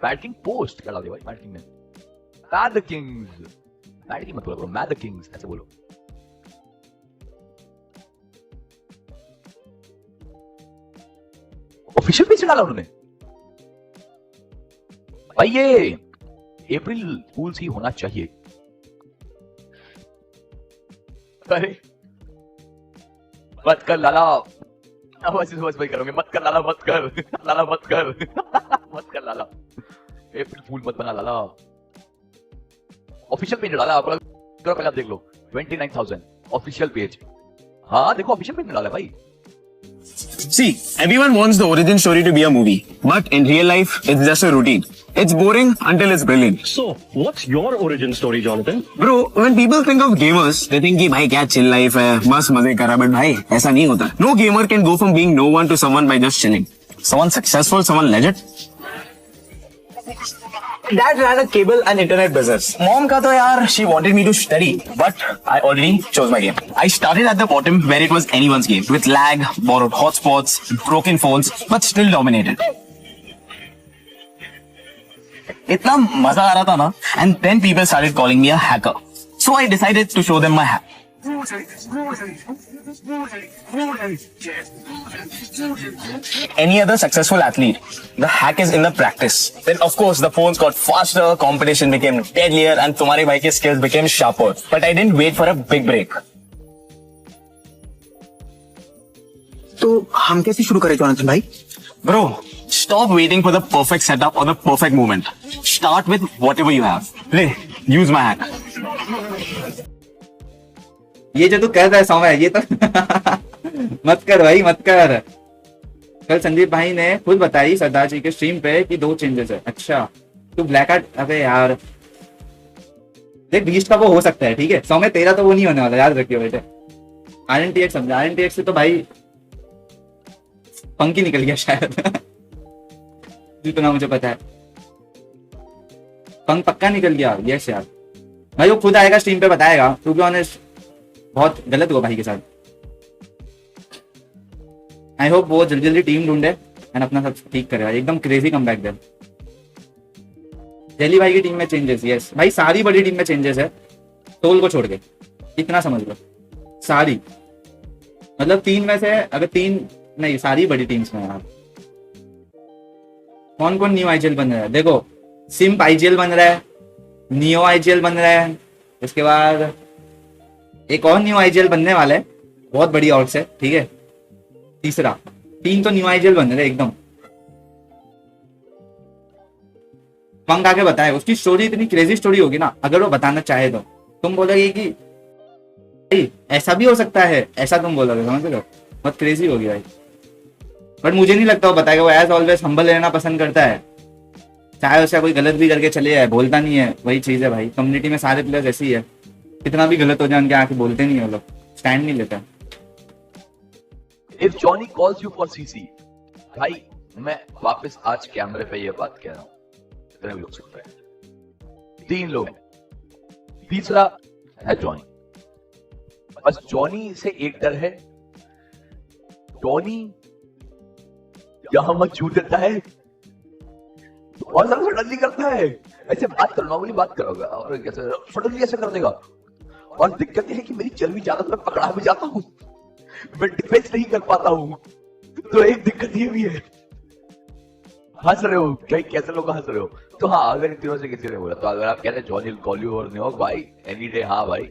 Mad king post क्या डाल दिया भाई मैड किंग ने? Mad the Kings, mad king मत बोलो, मैड द किंग्स ऐसे बोलो। ऑफिशियल पेज डाला उन्होंने भाई, ये अप्रैल फूल्स ही होना चाहिए। अरे मत कर लाला, बस भाई करोगे, मत कर लाला, मत कर लाला, मत कर मत कर लाला, अप्रैल फूल मत बना लाला। ऑफिशियल पेज डाला आप, पहले आप देख लो 29,000 ऑफिशियल पेज। हाँ देखो ऑफिशियल पेज में डाला भाई। See, everyone wants the origin story to be a movie, but in real life, it's just a routine. It's boring until it's brilliant. So, what's your origin story, Jonathan? Bro, when people think of gamers, they think कि भाई क्या chill life है, मस्त मजे करा, but भाई ऐसा नहीं होता. No gamer can go from being no one to someone by just chilling. Someone successful, someone legend. Dad ran a cable and internet business. Mom का तो यार, she wanted me to study, but I already chose my game. I started at the bottom where it was anyone's game, with lag, borrowed hotspots, broken phones, but still dominated. इतना मजा आ रहा था ना, and then people started calling me a hacker. So I decided to show them my hack. Any other successful athlete, the hack is in the practice. Then of course the phones got faster, competition became deadlier, and तुम्हारे भाई के skills became sharper. But I didn't wait for a big break. तो हम कैसे शुरू करें Jonathan भाई? Bro, stop waiting for the perfect setup or the perfect moment. Start with whatever you have. ले, use my hack. ये जो तू कर रहा है सौम्य, ये तो मत कर भाई, मत कर। कल संदीप भाई ने खुद बताई सरदार जी के स्ट्रीम पे कि 2 चेंजेस है। अच्छा तू ब्लैक आर्ट, अबे यार देख बीस्ट का वो हो सकता है, ठीक है सौम्य, तेरा तो वो नहीं होने वाला, याद रखियो बेटे। RNTX समझा, RNTX से तो भाई पंख ही निकल गया शायद जितना मुझे पता है, पंख पक्का निकल गया। यस यार भाई, वो खुद आएगा स्ट्रीम पे बताएगा। टू बी ऑनेस्ट बहुत गलत हुआ भाई के साथ। आई होप वो जल्दी जल्दी टीम ढूंढे एंड अपना सब ठीक करेगा। एकदम क्रेजी कमबैक दे। दिल्ली भाई की टीम में चेंजेस, यस भाई सारी बड़ी टीम में चेंजेस है, टोल को छोड़ के, इतना समझ लो। सारी मतलब 3 में से अगर 3 नहीं, सारी बड़ी टीम्स में यार। कौन कौन न्यू IGL बन रहा है देखो, सिम्प IGL बन रहा है, नियो IGL बन रहा है, इसके बाद एक और न्यू IGL बनने वाला है, बहुत बड़ी ऑर्ग से, ठीक है। तीसरा 3 तो न्यू IGL बन रहे एकदम। पंख आके बताए, उसकी स्टोरी इतनी क्रेजी स्टोरी होगी ना, अगर वो बताना चाहे तो तुम बोलोगे कि ऐसा भी हो सकता है, ऐसा तुम बोलोगे, समझ लो बहुत क्रेजी होगी भाई। बट मुझे नहीं लगता वो बताएगा, वो एज ऑलवेज हम्बल रहना पसंद करता है, चाहे उसका कोई गलत भी करके चले जाए, बोलता नहीं है। वही चीज है भाई, कम्युनिटी में सारे प्लेयर्स ऐसे ही है, कितना भी गलत हो जाए उनके आके बोलते नहीं है, वो लोग स्टैंड नहीं लेते। If Johnny calls you for CC, भाई मैं वापस आज कैमरे पे ये बात कह रहा हूँ, इतने भी लोग सुन रहे हैं, 3 लोग, तीसरा है जॉनी। बस जॉनी से एक डर है, जॉनी यहां मत छूट देता है और सब सडनली करता है, ऐसे बात करो, नॉर्मली बात करोगे और कैसे सडनली ऐसे कर देगा। और दिक्कत यह है कि मेरी चर्बी ज्यादा, तो मैं पकड़ा भी जाता हूँ, मैं डिफेंस नहीं कर पाता हूँ, तो एक दिक्कत ये भी है। हंस रहे हो क्या, कैसे लोग हंस रहे हो? तो हाँ, अगर इन तीनों से किसी ने बोला, तो अगर आप कहते हैं जॉनी विल कॉल यू और न्यूयॉर्क भाई एनी डे, हाँ भाई,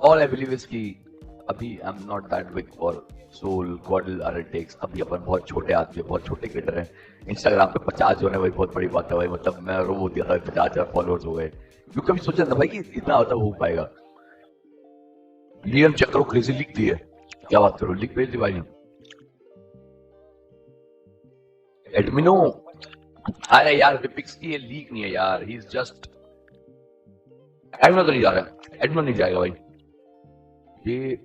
ऑल आई बिलीव इज कि अभी I am not that big for soul god RNTX। अभी अपन बहुत छोटे आदमी, बहुत छोटे क्रिएटर हैं। इंस्टाग्राम पे 50 होने भाई बहुत बड़ी बात है भाई, मतलब मैं रो दिया था 50,000 फॉलोअर्स हो गए, क्योंकि कभी सोचा था भाई कि इतना होता हो पाएगा। नियम चेक करो, क्रेजी लिख दी है, क्या बात करो, लिख भेज दी भाई ने। एडमिनो, अरे यार विपिक्स की ये लीक नहीं है यार, ही इज जस्ट, एडमिनो तो नहीं जा रहा है, एडमिनो नहीं जाएगा भाई। ये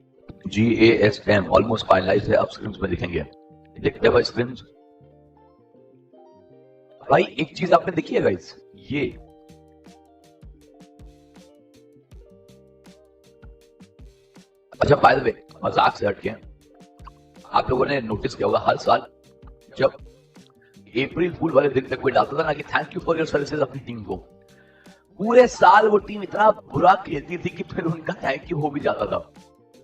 GASM ऑलमोस्ट फाइनलाइज है, अब स्क्रीम्स में दिखेंगे, देखते हैं भाई स्क्रीम्स। भाई एक चीज आपने देखी है गाइस, ये अच्छा बाय द वे, मजाक से हटके आप लोगों ने नोटिस किया होगा हर साल जब अप्रैल फूल वाले दिन तक कोई डालता था ना कि thank you for your services अपनी टीम को, पूरे साल वो टीम इतना बुरा खेलती थी कि फिर उनका थैंक यू हो भी जाता था,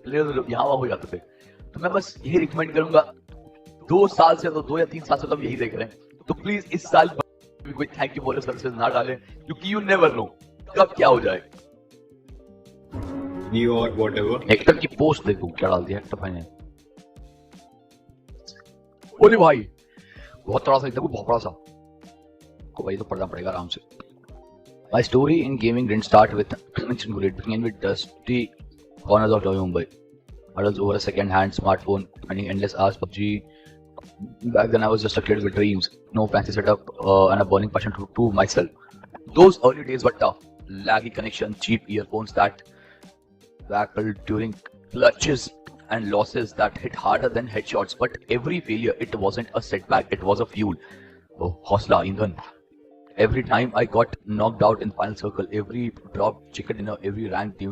प्लेयर्स यहाँ वहां हो जाते थे। तो मैं बस यही रिकमेंड करूंगा, 2 साल से तो 2 या 3 साल से तो हम यही देख रहे हैं, तो प्लीज इस साल कोई thank you for your services ना डालें, क्योंकि यू नेवर नो कब क्या हो जाए। New or whatever. हेक्टर की पोस्ट देखो क्या डाल दिया हेक्टर भाई ने। बोले भाई बहुत थोड़ा सा, एकदम बहुत बड़ा सा को भाई तो पढ़ना पड़ेगा आराम से। My story in gaming didn't start with mention bullet, began with dusty corners of Navi Mumbai. Models over a second-hand smartphone, spending endless hours PUBG. Back then I was just a kid with dreams, no fancy setup, and a burning passion to myself. Those early days were tough. Laggy connection, cheap earphones that crackled during clutches, and losses that hit harder than headshots. But every failure, it wasn't a setback, it was a fuel. Oh, hosla, Indhan. Every time I got knocked out in final circle, every dropped chicken dinner, every ranked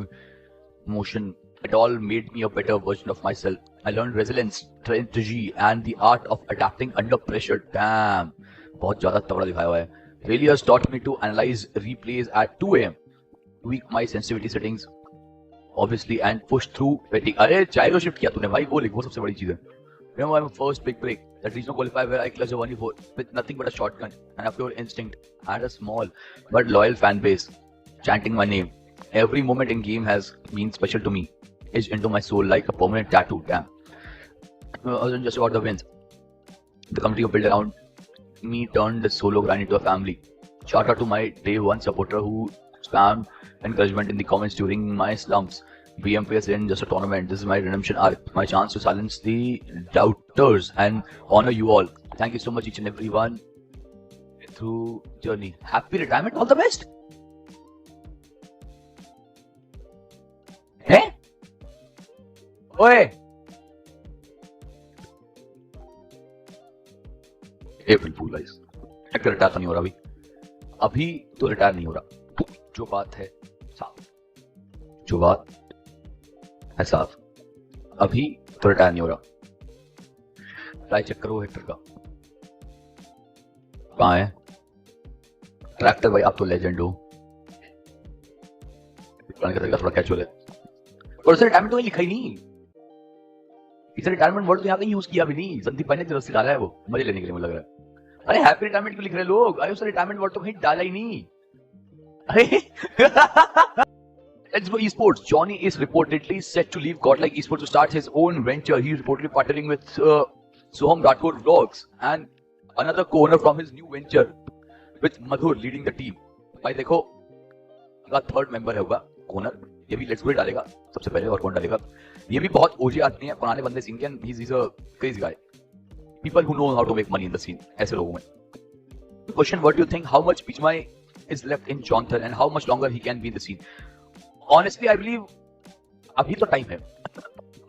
motion, it all made me a better version of myself. I learned resilience, strategy, and the art of adapting under pressure. Damn, बहुत ज़्यादा तगड़ा दिखाया हुआ है. Failures taught me to analyze replays at 2 AM, tweak my sensitivity settings, obviously, and push through fatigue. अरे gyro shift किया तूने भाई, वो लिख, वो सबसे बड़ी चीज़ है. Remember my first big break, that regional qualifier where I clutched a 1v4 with nothing but a shotgun and a pure instinct. I had a small but loyal fan base chanting my name. Every moment in game has been special to me, etched into my soul like a permanent tattoo. Damn. It wasn't just about the wins. The community built around me turned the solo grind into a family. Shout out to my day one supporter who spammed encouragement in the comments during my slumps. BMPS isn't just a tournament, this is my redemption arc, my chance to silence the doubters and honor you all. Thank you so much each and everyone through journey. Happy retirement, all the best. Hey? Oye! April Fool guys. Actor retire तो नहीं हो रहा अभी तो retire नहीं हो रहा। जो बात है साफ, जो बात है साफ, अभी तो रिटायर नहीं हो रहा। ट्राई चेक करो हेक्टर का कहाँ है। ट्रैक्टर भाई आप तो लेजेंड हो, थोड़ा कैचुअल है, और उसे रिटायरमेंट तो लिखा ही नहीं, इसे रिटायरमेंट वर्ड तो यहाँ कहीं यूज किया भी नहीं। संदीप भाई ने जरूर सिखाया है, वो मजे लेने के लिए मुझे लग रहा है। अरे हैप्पी रिटायरमेंट क्यों लिख रहे लोग? अरे उसे रिटायरमेंट वर्ड तो कहीं डाला ही नहीं। अरे Let's go esports. Johnny is reportedly set to leave Godlike Esports to start his own venture. He is reportedly partnering with Soham Rathod Vlogs and another co-owner from his new venture with Madhur leading the team. भाई देखो, अगला third member है होगा owner, ये भी let's go डालेगा सबसे पहले, और कौन डालेगा? ये भी बहुत ओजी आदमी है, पुराने बंदे सीन के, he is a crazy guy, people who know how to make money in the scene, ऐसे लोगों में। Question, what do you think, how much Pichmai is left in Jonathan and how much longer he can be in the scene? Honestly, I believe अभी तो time है,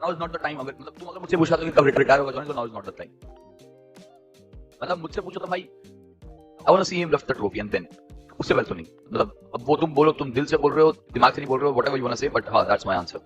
now is not the time। अगर मतलब तुम अगर मुझसे पूछा तो कि कब रिटायर होगा जॉनी, तो now is not the time। मतलब मुझसे पूछो तो भाई I want to see him lift the trophy and then, उससे पहले तो नहीं। मतलब अब वो तुम बोलो, तुम दिल से बोल रहे हो, दिमाग से नहीं बोल रहे हो, whatever you want to say, but हाँ, that's my answer।